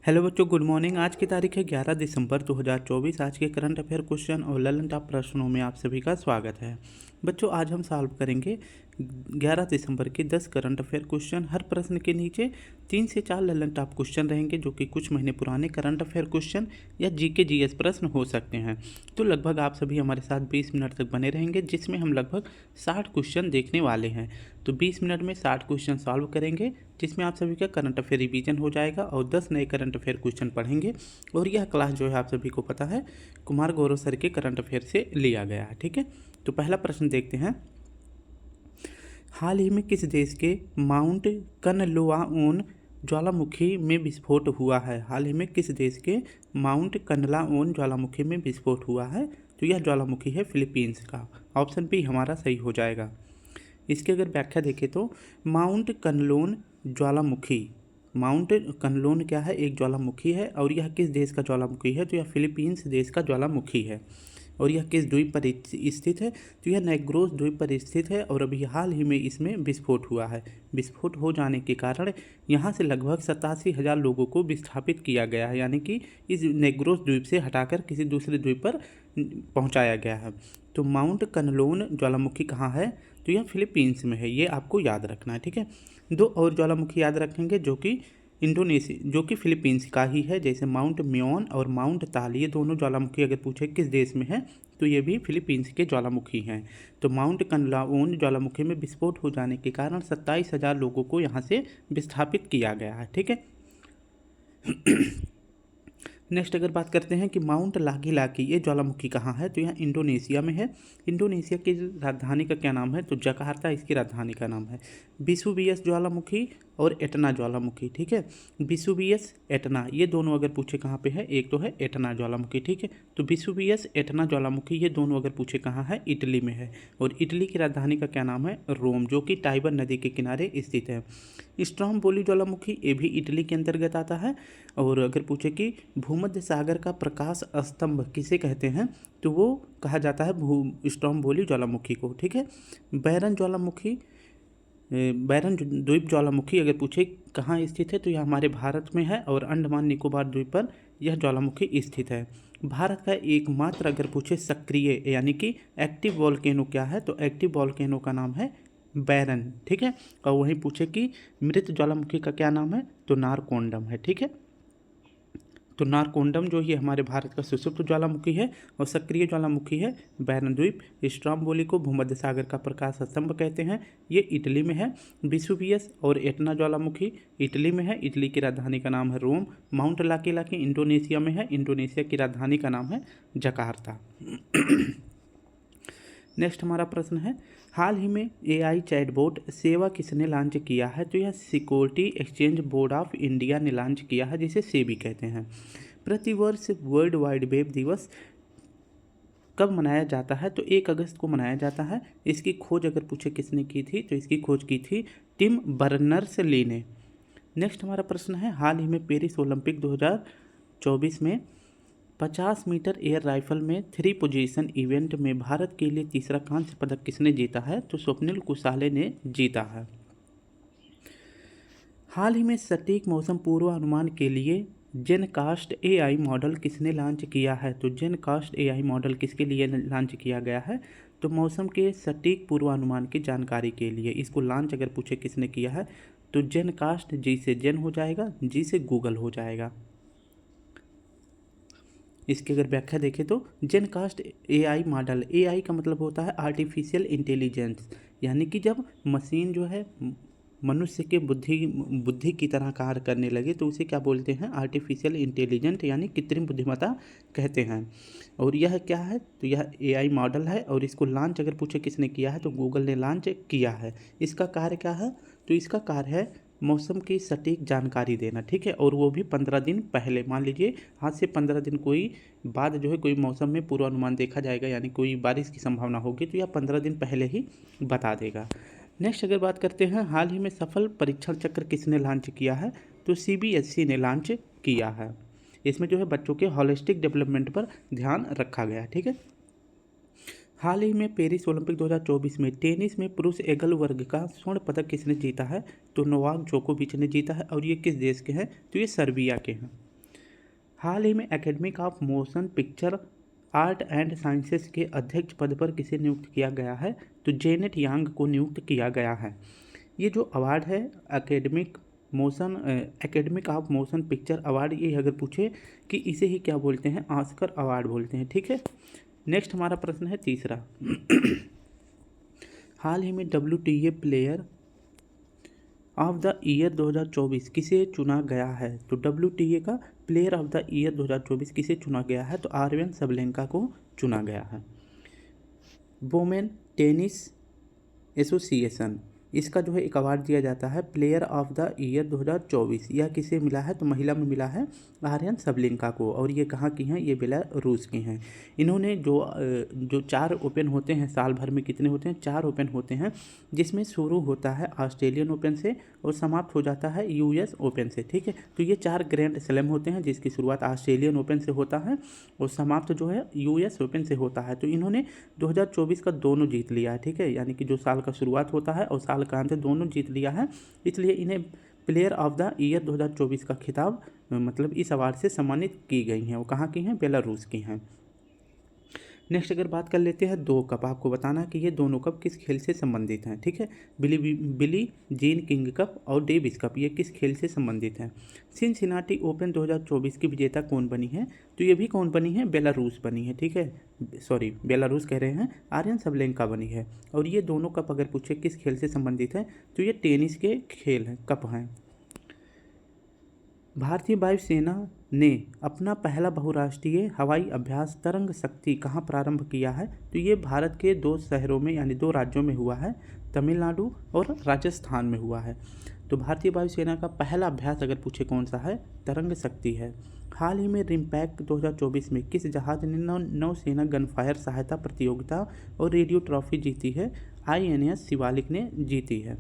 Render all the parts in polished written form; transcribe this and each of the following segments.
Hello बच्चों, good morning. आज की तारीख है 11 दिसंबर 2024। आज के करंट अफेयर क्वेश्चन और ललन टॉप प्रश्नों में आप सभी का स्वागत है। बच्चों, आज हम सॉल्व करेंगे 11 दिसंबर के 10 करंट अफेयर क्वेश्चन। हर प्रश्न के नीचे 3 से 4 ललन टॉप क्वेश्चन रहेंगे, जो कि कुछ महीने पुराने करंट अफेयर क्वेश्चन या जीके जीएस प्रश्न हो सकते हैं। तो लगभग आप सभी हमारे साथ 20 मिनट तक बने रहेंगे, जिसमें हम लगभग 60 क्वेश्चन देखने वाले हैं। तो 20 मिनट में 60 क्वेश्चन सॉल्व करेंगे, जिसमें आप सभी का करंट अफेयर रिवीजन हो जाएगा और 10 नए करंट अफेयर क्वेश्चन पढ़ेंगे। और यह क्लास जो है आप सभी को पता है कुमार गौरव सर के करंट अफेयर से लिया गया है। ठीक है, तो पहला प्रश्न देखते हैं। हाल ही में किस देश के माउंट कनलुआओन ज्वालामुखी में विस्फोट हुआ है? हाल ही में किस देश के माउंट कनलाओन ज्वालामुखी में विस्फोट हुआ है? तो यह ज्वालामुखी है फिलीपींस का। ऑप्शन बी हमारा सही हो जाएगा। इसकी अगर व्याख्या देखें तो माउंट कनलोन ज्वालामुखी, माउंट कनलोन क्या है? एक ज्वालामुखी है। और यह किस देश का ज्वालामुखी है? तो यह फिलीपींस देश का ज्वालामुखी है। और यह किस द्वीप पर स्थित है? तो यह नेग्रोस द्वीप पर स्थित है और अभी हाल ही में इसमें विस्फोट हुआ है। विस्फोट हो जाने के कारण यहाँ से लगभग 87,000 लोगों को विस्थापित किया गया है, यानी कि इस नेग्रोस द्वीप से हटाकर किसी दूसरे द्वीप पर पहुँचाया गया है। तो माउंट कनलोन ज्वालामुखी कहाँ है? तो यह फिलीपींस में है, ये आपको याद रखना है। ठीक है, दो और ज्वालामुखी याद रखेंगे जो कि फिलीपींस का ही है, जैसे माउंट म्योन और माउंट ताल। ये दोनों ज्वालामुखी अगर पूछे किस देश में है, तो ये भी फिलीपींस के ज्वालामुखी हैं। तो माउंट कनलाओन ज्वालामुखी में विस्फोट हो जाने के कारण 27,000 लोगों को यहाँ से विस्थापित किया गया है। ठीक है, नेक्स्ट अगर बात करते हैं कि माउंट लाकी लाकी ये ज्वालामुखी कहाँ है? तो यह इंडोनेशिया में है। इंडोनेशिया की राजधानी का क्या नाम है? तो जकार्ता इसकी राजधानी का नाम है। विसुवियस ज्वालामुखी और एटना ज्वालामुखी। ठीक है, विसुवियस एटना ये दोनों अगर पूछे कहाँ पे है, एक तो है एटना ज्वालामुखी। ठीक है, तो विसुवियस एटना ज्वालामुखी ये दोनों अगर पूछे कहाँ है, इटली में है। और इटली की राजधानी का क्या नाम है? रोम, जो कि टाइबर नदी के किनारे स्थित है। स्ट्रोम्बोली ज्वालामुखी ये भी इटली के अंतर्गत आता है। और अगर पूछे कि भूमध्य सागर का प्रकाश स्तंभ किसे कहते हैं, तो वो कहा जाता है स्ट्रोम्बोली ज्वालामुखी को। ठीक है, बैरन ज्वालामुखी, बैरन द्वीप ज्वालामुखी अगर पूछे कहाँ स्थित है, तो यह हमारे भारत में है और अंडमान निकोबार द्वीप पर यह ज्वालामुखी स्थित है। भारत का एकमात्र अगर पूछे सक्रिय यानी कि एक्टिव वॉल्केनो क्या है, तो एक्टिव वॉल्केनो का नाम है बैरन। ठीक है, और वहीं पूछे कि मृत ज्वालामुखी का क्या नाम है, तो नारकोंडम है। ठीक है, तो नारकोंडम जो ये हमारे भारत का सुषुप्त ज्वालामुखी है और सक्रिय ज्वालामुखी है बैरन द्वीप। स्ट्रोम्बोली को भूमध्य सागर का प्रकाश स्तंभ कहते हैं, ये इटली में है। विसुवियस और एटना ज्वालामुखी इटली में है, इटली की राजधानी का नाम है रोम। माउंट लाकी लाकी इंडोनेशिया में है, इंडोनेशिया की राजधानी का नाम है जकार्ता। नेक्स्ट हमारा प्रश्न है, हाल ही में एआई चैटबॉट सेवा किसने लॉन्च किया है? तो यह security exchange board of India ने लॉन्च किया है, जिसे सेबी कहते हैं। प्रतिवर्ष वर्ल्ड वाइड वेब दिवस कब मनाया जाता है? तो 1 अगस्त को मनाया जाता है। इसकी खोज अगर पूछे किसने की थी, तो इसकी खोज की थी टिम बर्नर्स-ली ने। नेक्स्ट हमारा प्रश्न है, हाल ही में पेरिस ओलंपिक 2024 में 50 मीटर एयर राइफल में 3 पोजीशन इवेंट में भारत के लिए तीसरा कांस्य पदक किसने जीता है? तो स्वप्निल कुसाले ने जीता है। हाल ही में सटीक मौसम पूर्वानुमान के लिए जेनकास्ट एआई मॉडल किसने लॉन्च किया है? तो जेनकास्ट एआई मॉडल किसके लिए लॉन्च किया गया है? तो मौसम के सटीक पूर्वानुमान की जानकारी के लिए। इसको लॉन्च अगर पूछे किसने किया है, तो जेनकास्ट, जी से जेन हो जाएगा, जी से गूगल हो जाएगा। इसकी अगर व्याख्या देखें तो जेनकास्ट एआई मॉडल, एआई का मतलब होता है आर्टिफिशियल इंटेलिजेंस, यानी कि जब मशीन जो है मनुष्य के बुद्धि की तरह कार्य करने लगे, तो उसे क्या बोलते हैं? आर्टिफिशियल इंटेलिजेंट, यानी कृत्रिम बुद्धिमत्ता कहते हैं। और यह क्या है? तो यह एआई मॉडल है और इसको लॉन्च अगर पूछे किसने किया है, तो गूगल ने लॉन्च किया है। इसका कार्य क्या है? तो इसका कार्य है मौसम की सटीक जानकारी देना। ठीक है, और वो भी 15 दिन पहले। मान लीजिए आज से 15 दिन कोई बाद जो है कोई मौसम में पूर्वानुमान देखा जाएगा, यानी कोई बारिश की संभावना होगी, तो यह 15 दिन पहले ही बता देगा। नेक्स्ट अगर बात करते हैं, हाल ही में सफल परीक्षण चक्र किसने लॉन्च किया है? तो सीबीएसई ने लॉन्च किया है। इसमें जो है बच्चों के होलिस्टिक डेवलपमेंट पर ध्यान रखा गया। ठीक है, हाल ही में पेरिस ओलंपिक 2024 में टेनिस में पुरुष एकल वर्ग का स्वर्ण पदक किसने जीता है? तो नोवाक जोकोविच ने जीता है। और ये किस देश के हैं? तो ये सर्बिया के हैं। हाल ही में academy of motion picture art and sciences के अध्यक्ष पद पर किसे नियुक्त किया गया है? तो जेनेट यांग को नियुक्त किया गया है। ये जो अवार्ड है academic of motion picture award, ये अगर पूछे कि इसे ही क्या बोलते हैं, ऑस्कर अवार्ड बोलते हैं। ठीक है, नेक्स्ट हमारा प्रश्न है तीसरा। हाल ही में WTA player of the year 2024 किसे चुना गया है? तो WTA का प्लेयर ऑफ द ईयर 2024 किसे चुना गया है? तो आर्यन सबलेंका को चुना गया है। वुमेन टेनिस एसोसिएशन, इसका जो है एक अवार्ड दिया जाता है प्लेयर ऑफ द ईयर 2024। यह किसे मिला है? तो महिला में मिला है आर्यन सबलेंका को। और ये कहाँ की हैं? ये बेलारूस की हैं। इन्होंने जो 4 ओपन होते हैं साल भर में, कितने होते हैं? 4 ओपन होते हैं, जिसमें शुरू होता है ऑस्ट्रेलियन ओपन से और समाप्त हो जाता है US ओपन से। ठीक है, तो ये 4 ग्रैंड स्लैम होते हैं, जिसकी शुरुआत ऑस्ट्रेलियन ओपन से होता है और समाप्त जो है US ओपन से होता है। तो इन्होंने 2024 का दोनों जीत लिया है। ठीक है, यानी कि जो साल का शुरुआत होता है और साल का अंत दोनों जीत लिया है, इसलिए इन्हें प्लेयर ऑफ द ईयर 2024 का खिताब मतलब इस अवार्ड से सम्मानित की गई हैं। वो कहाँ की हैं? बेलारूस की हैं। नेक्स्ट अगर बात कर लेते हैं 2 कप, आपको बताना कि ये दोनों कप किस खेल से संबंधित हैं। ठीक है, बिली जीन किंग कप और डेविस कप, ये किस खेल से संबंधित हैं? सिनसिनाटी ओपन 2024 की विजेता कौन बनी है? तो ये भी कौन बनी है? बेलारूस बनी है। ठीक है, सॉरी बेलारूस कह रहे हैं, आर्यन सबलेंका बनी है। और ये दोनों कप अगर पूछे किस खेल से संबंधित है, तो ये टेनिस के खेल हैं, कप हैं। भारतीय वायुसेना ने अपना पहला बहुराष्ट्रीय हवाई अभ्यास तरंग शक्ति कहाँ प्रारंभ किया है? तो ये भारत के 2 शहरों में यानी 2 राज्यों में हुआ है, तमिलनाडु और राजस्थान में हुआ है। तो भारतीय वायुसेना का पहला अभ्यास अगर पूछे कौन सा है? तरंग शक्ति है। हाल ही में रिम्पैक 2024 में किस जहाज ने नौसेना गनफायर सहायता प्रतियोगिता और रेडियो ट्रॉफी जीती है? INS शिवालिक ने जीती है।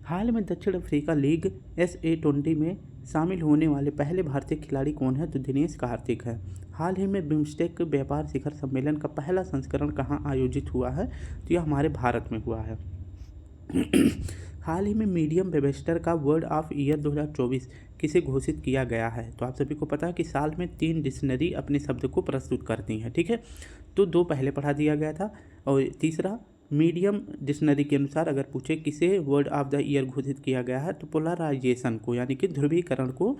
हाल में दक्षिण अफ्रीका लीग SA20 में शामिल होने वाले पहले भारतीय खिलाड़ी कौन है? तो दिनेश कार्तिक है। हाल ही में बिम्स्टेक व्यापार शिखर सम्मेलन का पहला संस्करण कहाँ आयोजित हुआ है? तो यह हमारे भारत में हुआ है। हाल ही में मीडियम वेबस्टर का वर्ड ऑफ ईयर 2024 किसे घोषित किया गया है? तो आप सभी को पता है कि साल में 3 डिक्शनरी अपने शब्द को प्रस्तुत करती हैं। ठीक है, तो 2 पहले पढ़ा दिया गया था और तीसरा मीडियम डिक्शनरी के अनुसार अगर पूछे किसे वर्ड ऑफ द ईयर घोषित किया गया है, तो पोलराइजेशन को यानी कि ध्रुवीकरण को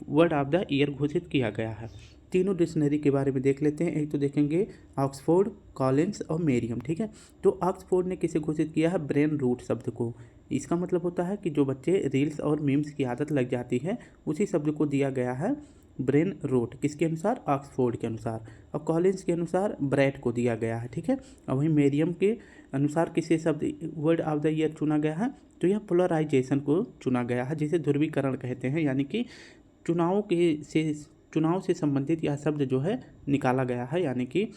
वर्ड ऑफ द ईयर घोषित किया गया है। तीनों डिक्शनरी के बारे में देख लेते हैं। एक तो देखेंगे ऑक्सफोर्ड, कॉलिंस और मेरियम। ठीक है, तो ऑक्सफोर्ड ने किसे घोषित किया है? ब्रेन रूट शब्द को। इसका मतलब होता है कि जो बच्चे रील्स और मीम्स की आदत लग जाती है, उसी शब्द को दिया गया है ब्रेन रोट। किसके अनुसार? ऑक्सफोर्ड के अनुसार। और कॉलिंस के अनुसार ब्रैट को दिया गया है। ठीक है, और वहीं मेरियम के अनुसार किसे शब्द वर्ड ऑफ द ईयर चुना गया है? तो यह पोलराइजेशन को चुना गया है, जिसे ध्रुवीकरण कहते हैं। यानी कि चुनाव से संबंधित यह शब्द जो है निकाला गया है। यानी कि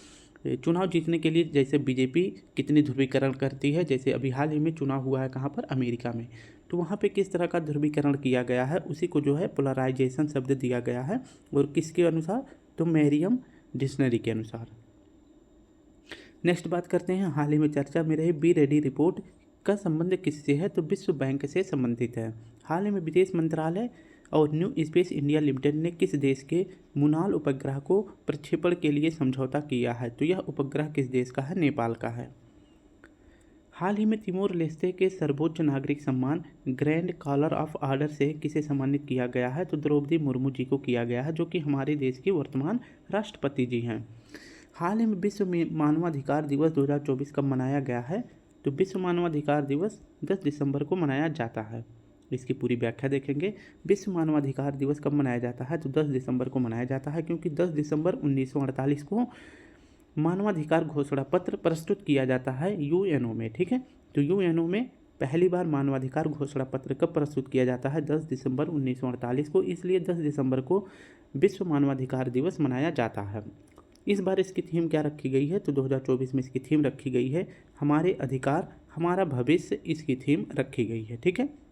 चुनाव जीतने के लिए जैसे BJP कितनी ध्रुवीकरण करती है, जैसे अभी हाल ही में चुनाव हुआ है कहाँ पर? अमेरिका में, तो वहाँ पे किस तरह का ध्रुवीकरण किया गया है, उसी को जो है पोलराइजेशन शब्द दिया गया है। और किसके अनुसार? तो मेरियम डिक्शनरी के अनुसार। नेक्स्ट बात करते हैं, हाल ही में चर्चा में रही बी रेडी रिपोर्ट का संबंध किससे है? तो विश्व बैंक से संबंधित है। हाल ही में विदेश मंत्रालय और न्यू स्पेस इंडिया लिमिटेड ने किस देश के मुनाल उपग्रह को प्रक्षेपण के लिए समझौता किया है? तो यह उपग्रह किस देश का है? नेपाल का है। हाल ही में तिमोर लेस्ते के सर्वोच्च नागरिक सम्मान ग्रैंड कॉलर ऑफ ऑर्डर से किसे सम्मानित किया गया है? तो द्रौपदी मुर्मू जी को किया गया है, जो कि हमारे देश के वर्तमान राष्ट्रपति जी हैं। हाल ही में विश्व मानवाधिकार दिवस 2024 कब मनाया गया है? तो विश्व मानवाधिकार दिवस 10 दिसंबर को मनाया जाता है। इसकी पूरी व्याख्या देखेंगे। विश्व मानवाधिकार दिवस कब मनाया जाता है? तो 10 दिसंबर को मनाया जाता है, क्योंकि 10 दिसंबर 1948 को मानवाधिकार घोषणा पत्र प्रस्तुत किया जाता है UNO में। ठीक है, तो UNO में पहली बार मानवाधिकार घोषणा पत्र कब प्रस्तुत किया जाता है? 10 दिसंबर 1948 को। इसलिए 10 दिसंबर को विश्व मानवाधिकार दिवस मनाया जाता है। इस बार इसकी थीम क्या रखी गई है? तो 2024 में इसकी थीम रखी गई है हमारे अधिकार हमारा भविष्य, इसकी थीम रखी गई है। ठीक है,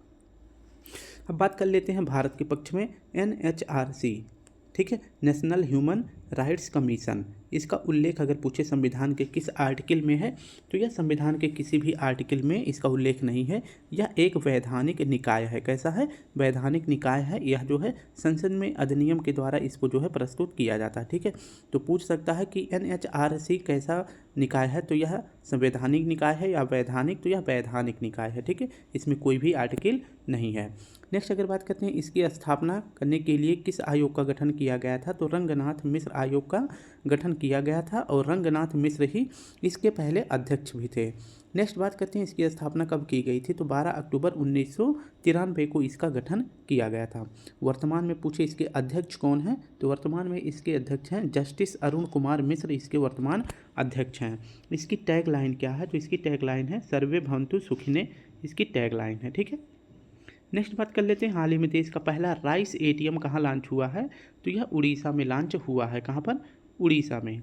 अब बात कर लेते हैं भारत के पक्ष में NHRC ठीक है। नेशनल ह्यूमन राइट्स कमीशन, इसका उल्लेख अगर पूछे संविधान के किस आर्टिकल में है, तो यह संविधान के किसी भी आर्टिकल में इसका उल्लेख नहीं है। यह एक वैधानिक निकाय है। कैसा है? वैधानिक निकाय है। यह जो है संसद में अधिनियम के द्वारा इसको जो है प्रस्तुत किया जाता है। ठीक है, तो पूछ सकता है कि NHRC कैसा निकाय है, तो यह संवैधानिक निकाय है या वैधानिक, तो यह वैधानिक निकाय है। ठीक है, इसमें कोई भी आर्टिकल नहीं है। नेक्स्ट अगर बात करते हैं इसकी स्थापना करने के लिए किस आयोग का गठन किया गया था, तो रंगनाथ मिश्र आयोग का गठन किया गया था और रंगनाथ मिश्र ही इसके पहले अध्यक्ष भी थे। नेक्स्ट बात करते हैं इसकी स्थापना कब की गई थी, तो 12 अक्टूबर 1993 को इसका गठन किया गया था। वर्तमान में पूछे इसके अध्यक्ष कौन हैं, तो वर्तमान में इसके अध्यक्ष हैं जस्टिस अरुण कुमार मिश्र, इसके वर्तमान अध्यक्ष हैं। इसकी टैग लाइन क्या है, तो इसकी टैग लाइन है सर्वे भवन्तु सुखिने, इसकी टैग लाइन है। ठीक है, नेक्स्ट बात कर लेते हैं हाल ही में देश का पहला राइस ATM कहाँ लॉन्च हुआ है, तो यह उड़ीसा में लॉन्च हुआ है। कहाँ पर? उड़ीसा में।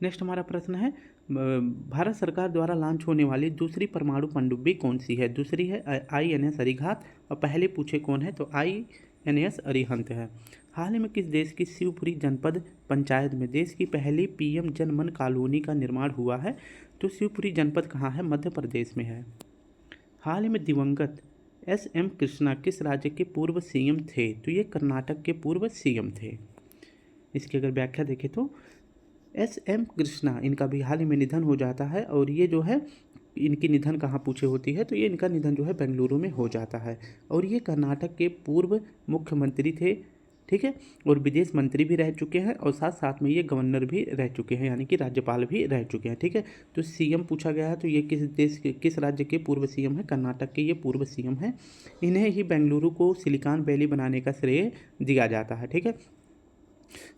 नेक्स्ट हमारा प्रश्न है भारत सरकार द्वारा लॉन्च होने वाली दूसरी परमाणु पनडुब्बी कौन सी है? दूसरी है INS अरिघात और पहले पूछे कौन है, तो INS अरिहंत है। हाल ही में किस देश की शिवपुरी जनपद पंचायत में देश की पहली PM जनमन कॉलोनी का निर्माण हुआ है, तो शिवपुरी जनपद कहाँ है? मध्य प्रदेश में है। हाल ही में दिवंगत SM कृष्णा किस राज्य के पूर्व CM थे, तो ये कर्नाटक के पूर्व CM थे। इसकी अगर व्याख्या देखें तो SM कृष्णा इनका भी हाल ही में निधन हो जाता है और ये जो है इनकी निधन कहाँ पूछे होती है, तो ये इनका निधन जो है बेंगलुरु में हो जाता है और ये कर्नाटक के पूर्व मुख्यमंत्री थे। ठीक है, और विदेश मंत्री भी रह चुके हैं और साथ साथ में ये गवर्नर भी रह चुके हैं, यानी कि राज्यपाल भी रह चुके हैं। ठीक है, तो CM पूछा गया है, तो ये किस देश के किस राज्य के पूर्व CM है? कर्नाटक के ये पूर्व CM हैं। इन्हें ही बेंगलुरु को सिलिकॉन वैली बनाने का श्रेय दिया जाता है। ठीक है,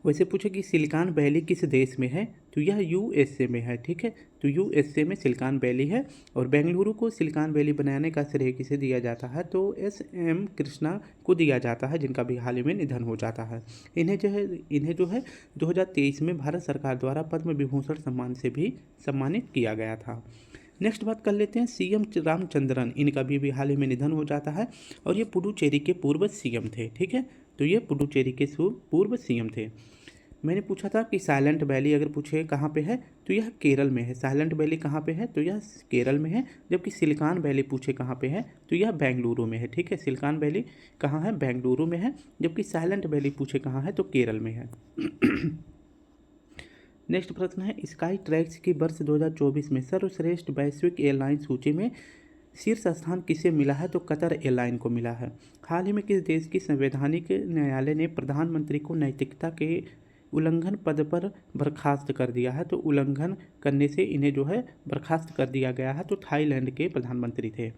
वैसे पूछे कि सिलिकॉन वैली किस देश में है, तो यह USA में है। ठीक है, तो USA में सिलिकॉन वैली है और बेंगलुरु को सिलिकॉन वैली बनाने का श्रेय किसे दिया जाता है, तो SM कृष्णा को दिया जाता है, जिनका भी हाल ही में निधन हो जाता है। इन्हें जो है 2023 में भारत सरकार द्वारा पद्म विभूषण सम्मान से भी सम्मानित किया गया था। नेक्स्ट बात कर लेते हैं CM रामचंद्रन, इनका भी हाल ही में निधन हो जाता है और ये पुडुचेरी के पूर्व CM थे। ठीक है, तो ये पुडुचेरी के पूर्व CM थे। मैंने पूछा था कि साइलेंट वैली अगर पूछे कहाँ पे है, तो यह केरल में है। साइलेंट वैली कहाँ पे है, तो यह केरल में है। जबकि सिलिकॉन वैली पूछे कहाँ पे है, तो यह बेंगलुरु में है। ठीक है, सिलिकॉन वैली कहाँ है? बेंगलुरु में है। जबकि साइलेंट वैली पूछे कहाँ है, तो केरल में है। नेक्स्ट प्रश्न है स्काई ट्रैक्स की वर्ष 2024 में सर्वश्रेष्ठ वैश्विक एयरलाइन सूची में शीर्ष स्थान किसे मिला है, तो कतर एयरलाइन को मिला है। हाल ही में किस देश की संवैधानिक न्यायालय ने प्रधानमंत्री को नैतिकता के उल्लंघन पद पर बर्खास्त कर दिया है, तो उल्लंघन करने से इन्हें जो है बर्खास्त कर दिया गया है, तो थाईलैंड के प्रधानमंत्री थे।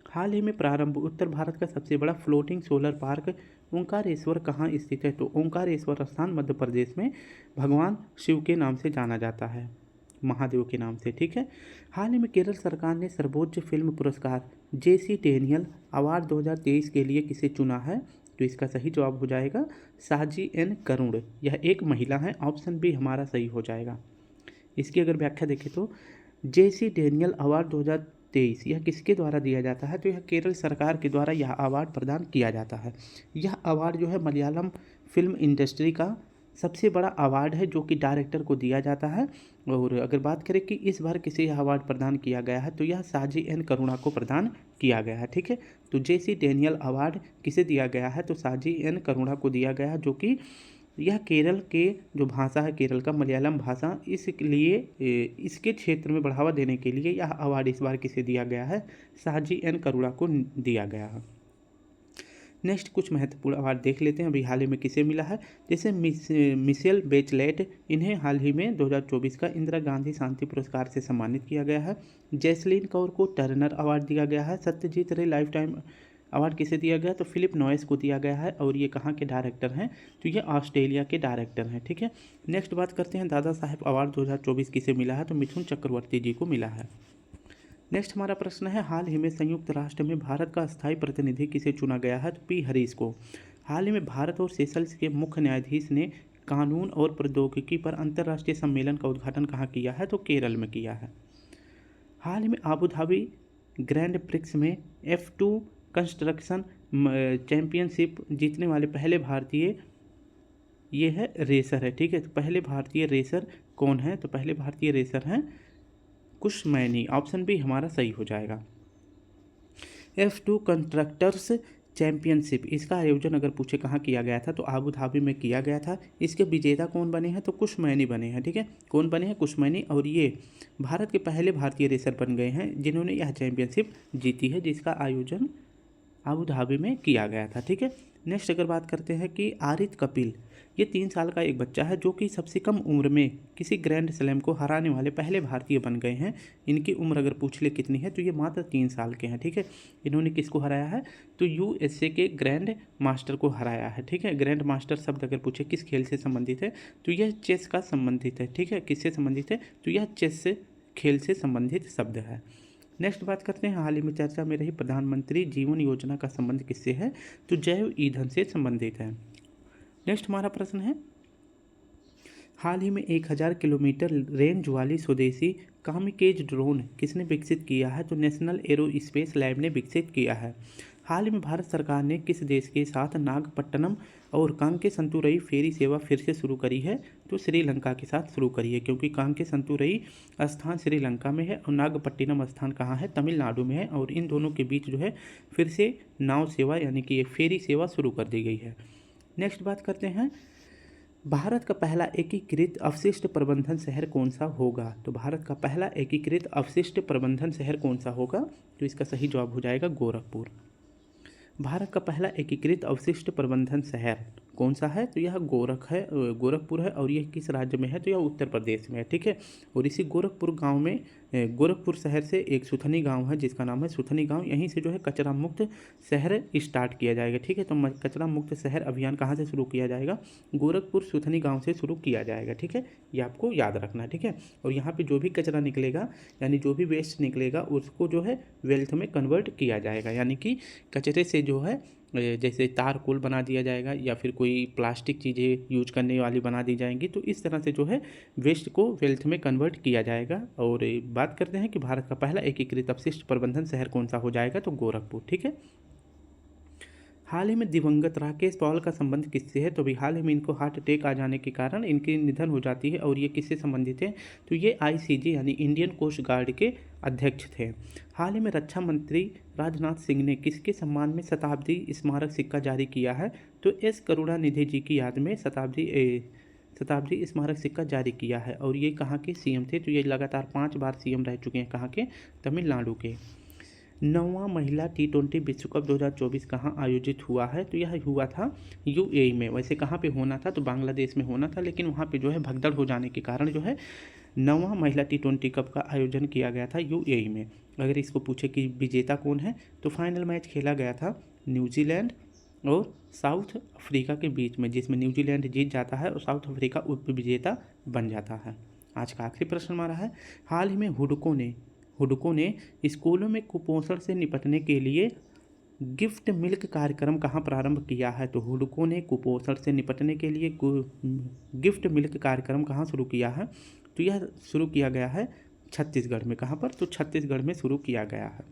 हाल ही में प्रारंभ उत्तर भारत का सबसे बड़ा फ्लोटिंग सोलर पार्क ओंकारेश्वर कहाँ स्थित है, तो ओंकारेश्वर स्थान मध्य प्रदेश में भगवान शिव के नाम से जाना जाता है, महादेव के नाम से। ठीक है, हाल ही में केरल सरकार ने सर्वोच्च फिल्म पुरस्कार JC डेनियल अवार्ड 2023 के लिए किसे चुना है, तो इसका सही जवाब हो जाएगा साजी N करुण। यह एक महिला है, ऑप्शन बी हमारा सही हो जाएगा। इसकी अगर व्याख्या देखें तो JC डेनियल अवार्ड 2023 यह किसके द्वारा दिया जाता है, तो यह केरल सरकार के द्वारा यह अवार्ड प्रदान किया जाता है। यह अवार्ड जो है मलयालम फिल्म इंडस्ट्री का सबसे बड़ा अवार्ड है जो कि डायरेक्टर को दिया जाता है। और अगर बात करें कि इस बार किसे यह अवार्ड प्रदान किया गया है, तो यह साजी N करुणा को प्रदान किया गया है। ठीक है, तो JC डेनियल अवार्ड किसे दिया गया है, तो साजी N करुणा को दिया गया है, जो कि यह केरल के जो भाषा है केरल का मलयालम भाषा, इसलिए इसके क्षेत्र में बढ़ावा देने के लिए यह अवार्ड इस बार किसे दिया गया है, साजी N करुणा को दिया गया है। नेक्स्ट कुछ महत्वपूर्ण अवार्ड देख लेते हैं अभी हाल ही में किसे मिला है। जैसे मिशेल बेचलेट, इन्हें हाल ही में 2024 का इंदिरा गांधी शांति पुरस्कार से सम्मानित किया गया है। जैसलीन कौर को टर्नर अवार्ड दिया गया है। सत्यजीत रे लाइफ टाइम अवार्ड किसे दिया गया, तो फिलिप नॉइस को दिया गया है और ये कहाँ के डायरेक्टर हैं, तो ये ऑस्ट्रेलिया के डायरेक्टर हैं। ठीक है, नेक्स्ट बात करते हैं दादा साहेब अवार्ड 2024 किसे मिला है, तो मिथुन चक्रवर्ती जी को मिला है। नेक्स्ट हमारा प्रश्न है हाल ही में संयुक्त राष्ट्र में भारत का स्थायी प्रतिनिधि किसे चुना गया है, तो P हरीश को। हाल ही में भारत और सेशल्स के मुख्य न्यायाधीश ने कानून और प्रौद्योगिकी पर अंतर्राष्ट्रीय सम्मेलन का उद्घाटन कहाँ किया है, तो केरल में किया है। हाल ही में आबू धाबी ग्रैंड प्रिक्स में F2 कंस्ट्रक्शन चैंपियनशिप जीतने वाले पहले भारतीय ये है रेसर है, ठीक है। तो पहले भारतीय रेसर कौन है? तो पहले भारतीय रेसर हैं कुशमैनी। ऑप्शन बी हमारा सही हो जाएगा। F2 कंस्ट्रक्टर्स चैंपियनशिप, इसका आयोजन अगर पूछे कहाँ किया गया था तो आबू धाबी में किया गया था। इसके विजेता कौन बने हैं? तो कुशमैनी बने हैं, ठीक है। कौन बने हैं? कुशमैनी। और ये भारत के पहले भारतीय रेसर बन गए हैं जिन्होंने यह चैंपियनशिप जीती है, जिसका आयोजन आबू धाबी में किया गया था, ठीक है। नेक्स्ट अगर बात करते हैं कि आरित कपिल, ये 3 साल का एक बच्चा है जो कि सबसे कम उम्र में किसी ग्रैंड स्लैम को हराने वाले पहले भारतीय बन गए हैं। इनकी उम्र अगर पूछ ले कितनी है तो ये मात्र 3 साल के हैं, ठीक है। इन्होंने किसको हराया है? तो USA के ग्रैंड मास्टर को हराया है, ठीक है। ग्रैंड मास्टर शब्द अगर पूछे किस खेल से संबंधित है तो यह चेस का संबंधित है, ठीक है। किससे संबंधित है? तो यह चेस से खेल से संबंधित शब्द है। नेक्स्ट बात करते हैं, हाल ही में चर्चा में रही प्रधानमंत्री जीवन योजना का संबंध किससे है? तो जैव ईंधन से संबंधित है। नेक्स्ट हमारा प्रश्न है, हाल ही में 1000 किलोमीटर रेंज वाली स्वदेशी कामिकेज ड्रोन किसने विकसित किया है? तो नेशनल एरोस्पेस लैब ने विकसित किया है। हाल ही में भारत सरकार ने किस देश के साथ नागपट्टनम और कांके संतुरई फेरी सेवा फिर से शुरू करी है? तो श्रीलंका के साथ शुरू करी है, क्योंकि कांके संतुरई स्थान श्रीलंका में है और नागपट्टिनम स्थान कहाँ है? तमिलनाडु में है। और इन दोनों के बीच जो है फिर से नाव सेवा यानी कि ये फेरी सेवा शुरू कर दी गई है। नेक्स्ट बात करते हैं, भारत का पहला एकीकृत अपशिष्ट प्रबंधन शहर कौन सा होगा? तो भारत का पहला एकीकृत अपशिष्ट प्रबंधन शहर कौन सा होगा? तो इसका सही जवाब हो जाएगा गोरखपुर। भारत का पहला एकीकृत अवशिष्ट प्रबंधन शहर कौन सा है? तो यह गोरखपुर है। और यह किस राज्य में है? तो यह उत्तर प्रदेश में है, ठीक है। और इसी गोरखपुर गांव में गोरखपुर शहर से एक सुथनी गांव है जिसका नाम है सुथनी गांव। यहीं से जो है कचरा मुक्त शहर स्टार्ट किया जाएगा, ठीक है। तो कचरा मुक्त शहर अभियान कहाँ से शुरू किया जाएगा? गोरखपुर सुथनी गाँव से शुरू किया जाएगा, ठीक है। ये आपको याद रखना है, ठीक है। और यहाँ पर जो भी कचरा निकलेगा यानी जो भी वेस्ट निकलेगा उसको जो है वेल्थ में कन्वर्ट किया जाएगा, यानी कि कचरे से जो है जैसे तारकोल बना दिया जाएगा या फिर कोई प्लास्टिक चीज़ें यूज करने वाली बना दी जाएंगी। तो इस तरह से जो है वेस्ट को वेल्थ में कन्वर्ट किया जाएगा। और बात करते हैं कि भारत का पहला एकीकृत अपशिष्ट प्रबंधन शहर कौन सा हो जाएगा? तो गोरखपुर, ठीक है। हाल ही में दिवंगत राकेश पॉल का संबंध किससे है? तो अभी हाल ही में इनको हार्ट अटैक आ जाने के कारण इनकी निधन हो जाती है। और ये किससे संबंधित है? तो ये ICG यानी इंडियन कोस्ट गार्ड के अध्यक्ष थे। हाल ही में रक्षा मंत्री राजनाथ सिंह ने किसके सम्मान में शताब्दी स्मारक सिक्का जारी किया है? तो S करुणानिधि जी की याद में शताब्दी स्मारक सिक्का जारी किया है। और ये कहाँ के CM थे? तो ये लगातार 5 बार CM रह चुके हैं। कहाँ के? तमिलनाडु के। 9वां महिला T20 विश्व कप 2024 कहाँ आयोजित हुआ है? तो यह हुआ था UAE में। वैसे कहाँ पे होना था? तो बांग्लादेश में होना था, लेकिन वहाँ पे जो है भगदड़ हो जाने के कारण जो है 9वां महिला T20 कप का आयोजन किया गया था UAE में। अगर इसको पूछे कि विजेता कौन है तो फाइनल मैच खेला गया था न्यूजीलैंड और साउथ अफ्रीका के बीच में, जिसमें न्यूजीलैंड जीत जाता है और साउथ अफ्रीका उप विजेता बन जाता है। आज का आखिरी प्रश्न हमारा है, हाल ही में हुडको ने स्कूलों में कुपोषण से निपटने के लिए गिफ्ट मिल्क कार्यक्रम कहाँ प्रारंभ किया है? तो हुडको ने कुपोषण से निपटने के लिए गिफ्ट मिल्क कार्यक्रम कहाँ शुरू किया है? तो यह शुरू किया गया है छत्तीसगढ़ में। कहाँ पर? तो छत्तीसगढ़ में शुरू किया गया है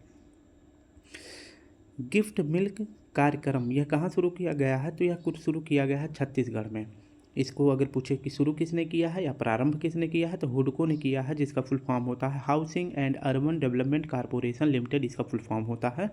गिफ्ट मिल्क कार्यक्रम। यह कहाँ शुरू किया गया है? तो यह कुछ शुरू किया गया है छत्तीसगढ़ में। इसको अगर पूछे कि शुरू किसने किया है या प्रारंभ किसने किया है तो हुडको ने किया है, जिसका फुल फॉर्म होता है housing and urban development corporation limited, इसका फुल फॉर्म होता है।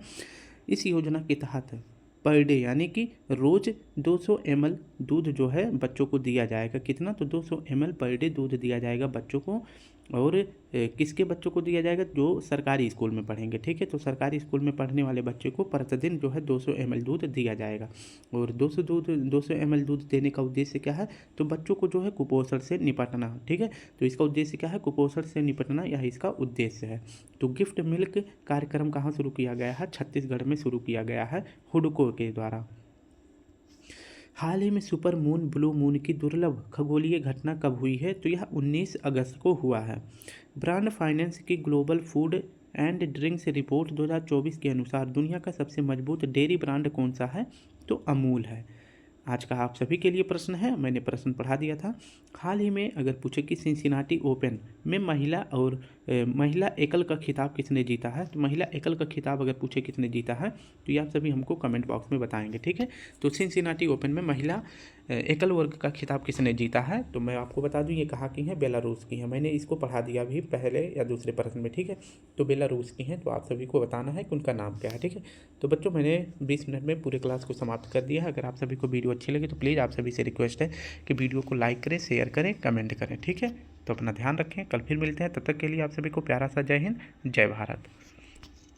इस योजना के तहत पर डे यानी कि रोज़ 200 ml दूध जो है बच्चों को दिया जाएगा। कितना? तो 200 ml पर डे दूध दिया जाएगा बच्चों को। और किसके बच्चों को दिया जाएगा? जो सरकारी स्कूल में पढ़ेंगे, ठीक है। तो सरकारी स्कूल में पढ़ने वाले बच्चे को प्रतिदिन जो है 200 ml दूध दिया जाएगा। और 200 ml दूध देने का उद्देश्य क्या है? तो बच्चों को जो है कुपोषण से निपटना, ठीक है। तो इसका उद्देश्य क्या है? कुपोषण से निपटना, यह इसका उद्देश्य है। तो गिफ्ट मिल्क कार्यक्रम कहाँ शुरू किया गया है? छत्तीसगढ़ में शुरू किया गया है हुडको के द्वारा। हाल ही में सुपर मून ब्लू मून की दुर्लभ खगोलीय घटना कब हुई है? तो यह 19 अगस्त को हुआ है। ब्रांड फाइनेंस की global food and drinks report 2024 के अनुसार दुनिया का सबसे मजबूत डेयरी ब्रांड कौन सा है? तो अमूल है। आज का आप सभी के लिए प्रश्न है, मैंने प्रश्न पढ़ा दिया था। हाल ही में अगर पूछे कि सिंसिनाटी ओपन में महिला एकल का खिताब किसने जीता है? तो महिला एकल का खिताब अगर पूछे किसने जीता है तो ये आप सभी हमको कमेंट बॉक्स में बताएंगे, ठीक है। तो सिंसिनाटी ओपन में महिला एकल वर्ग का खिताब किसने जीता है? तो मैं आपको बता दूं ये कहाँ की है, बेलारूस की है। मैंने इसको पढ़ा दिया अभी पहले या दूसरे प्रश्न में, ठीक है। तो बेलारूस की हैं, तो आप सभी को बताना है कि उनका नाम क्या है, ठीक है। तो बच्चों मैंने 20 मिनट में पूरे क्लास को समाप्त कर दिया है। अगर आप सभी को वीडियो अच्छी लगी तो प्लीज़ आप सभी से रिक्वेस्ट है कि वीडियो को लाइक करें, शेयर करें, कमेंट करें, ठीक है। तो अपना ध्यान रखें, कल फिर मिलते हैं। तब तक के लिए आप सभी को प्यारा सा जय हिंद, जय भारत।